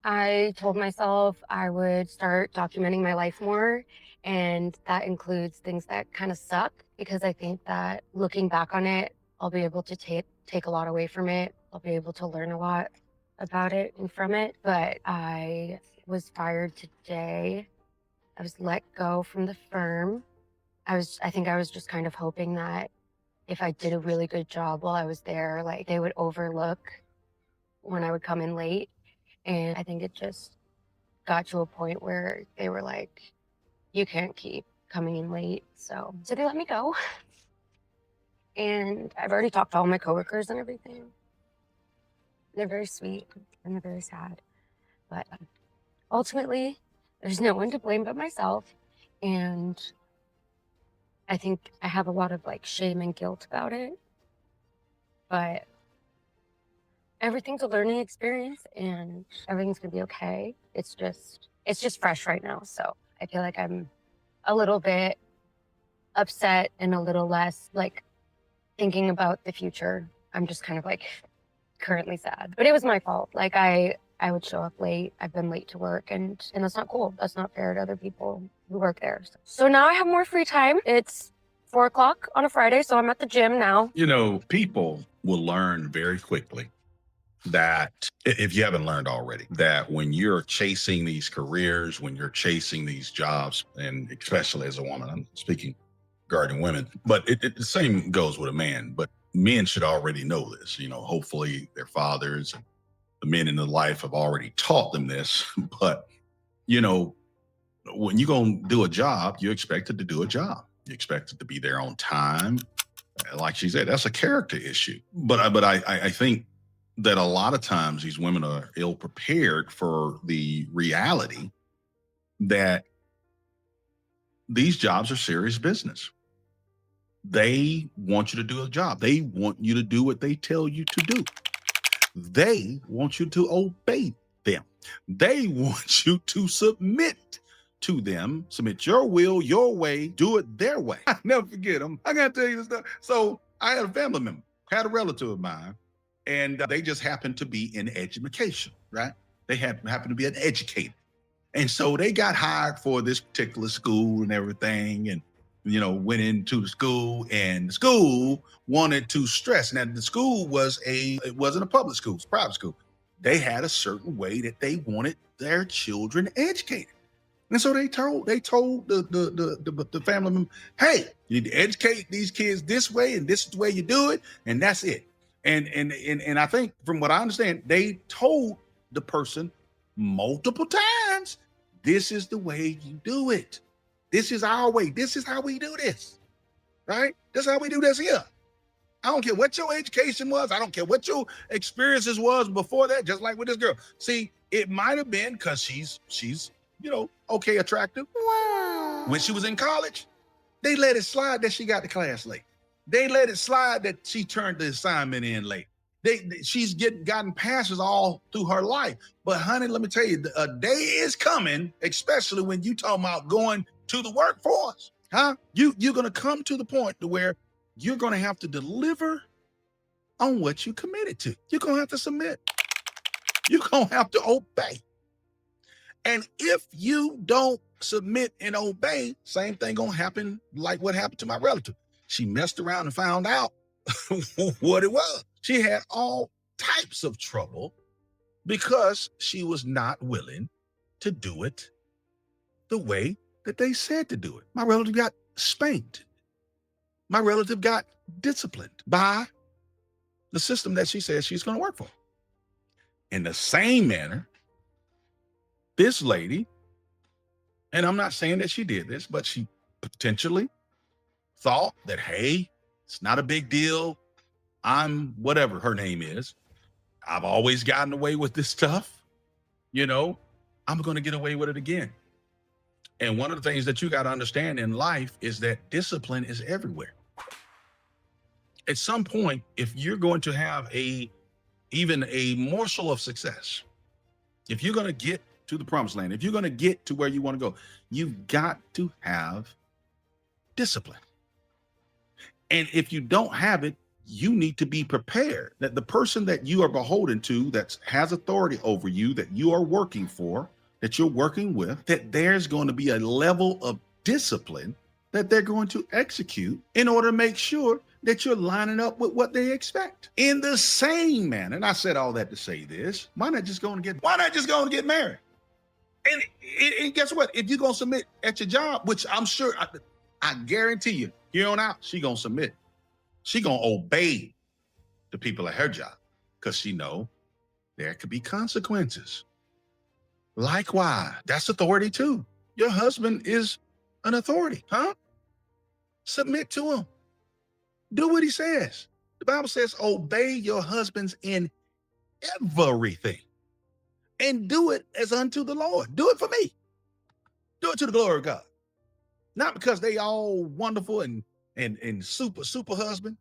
I told myself I would start documenting my life more, and that includes things that kind of suck because I think that looking back on it, I'll be able to take a lot away from it. I'll be able to learn a lot about it and from it. But I was fired today. I was let go from the firm. I think I was just kind of hoping that if I did a really good job while I was there, like they would overlook when I would come in late. And I think it just got to a point where they were like, you can't keep coming in late. So they let me go. And I've already talked to all my coworkers and everything. They're very sweet and they're very sad. But ultimately, there's no one to blame but myself. And I think I have a lot of like shame and guilt about it. But everything's a learning experience and everything's gonna be okay. It's just fresh right now. So I feel like I'm a little bit upset and a little less like thinking about the future. I'm just kind of like currently sad. But it was my fault. Like I would show up late. I've been late to work and that's not cool. That's not fair to other people who work there. So now I have more free time. It's 4 o'clock on a Friday, so I'm at the gym now. People will learn very quickly that if you haven't learned already, that when you're chasing these careers, when you're chasing these jobs, and especially as a woman, I'm speaking regarding women, but the same goes with a man. But men should already know this. Hopefully their fathers and the men in their life have already taught them this. But you know, when you're gonna do a job, you're expected to do a job. You're expected to be there on time. Like she said, that's a character issue. But I think that a lot of times these women are ill prepared for the reality that these jobs are serious business. They want you to do a job. They want you to do what they tell you to do. They want you to obey them. They want you to submit to them, submit your will, your way, do it their way. I never forget them. I gotta tell you this stuff. So I had a family member, had a relative of mine, and they just happened to be in education, right? They happened to be an educator. And so they got hired for this particular school and everything. And went into the school, and the school wanted to stress. Now, the school it wasn't a public school, it's a private school. They had a certain way that they wanted their children educated. And so they told the family member, hey, you need to educate these kids this way, and this is the way you do it, and that's it. And I think from what I understand, they told the person multiple times, this is the way you do it. This is our way. This is how we do this. Right? This is how we do this here. I don't care what your education was. I don't care what your experiences was before that. Just like with this girl. See, it might have been because she's okay, attractive. Wow. When she was in college, they let it slide that she got to class late. They let it slide that she turned the assignment in late. She's gotten passes all through her life. But honey, let me tell you, a day is coming, especially when you talking about going to the workforce. Huh? You're gonna come to the point to where you're gonna have to deliver on what you committed to. You're gonna have to submit. You're gonna have to obey. And if you don't submit and obey, same thing gonna happen like what happened to my relative. She messed around and found out what it was. She had all types of trouble because she was not willing to do it the way that they said to do it. My relative got spanked. My relative got disciplined by the system that she says she's going to work for. In the same manner, this lady, and I'm not saying that she did this, but she potentially thought that, hey, it's not a big deal. I'm whatever her name is. I've always gotten away with this stuff. I'm going to get away with it again. And one of the things that you got to understand in life is that discipline is everywhere. At some point, if you're going to have even a morsel of success, if you're going to get to the promised land, if you're going to get to where you want to go, you've got to have discipline. And if you don't have it, you need to be prepared that the person that you are beholden to, that has authority over you, that you are working for, that you're working with, that there's going to be a level of discipline that they're going to execute in order to make sure that you're lining up with what they expect. In the same manner, and I said all that to say this, why not just go and get married? And guess what? If you're gonna submit at your job, which I'm sure, I guarantee you, here on out, she gonna submit. She gonna obey the people at her job because she know there could be consequences. Likewise, that's authority too. Your husband is an authority, huh? Submit to him. Do what he says. The Bible says, obey your husbands in everything and do it as unto the Lord. Do it for me. Do it to the glory of God. Not because they all wonderful and super husband.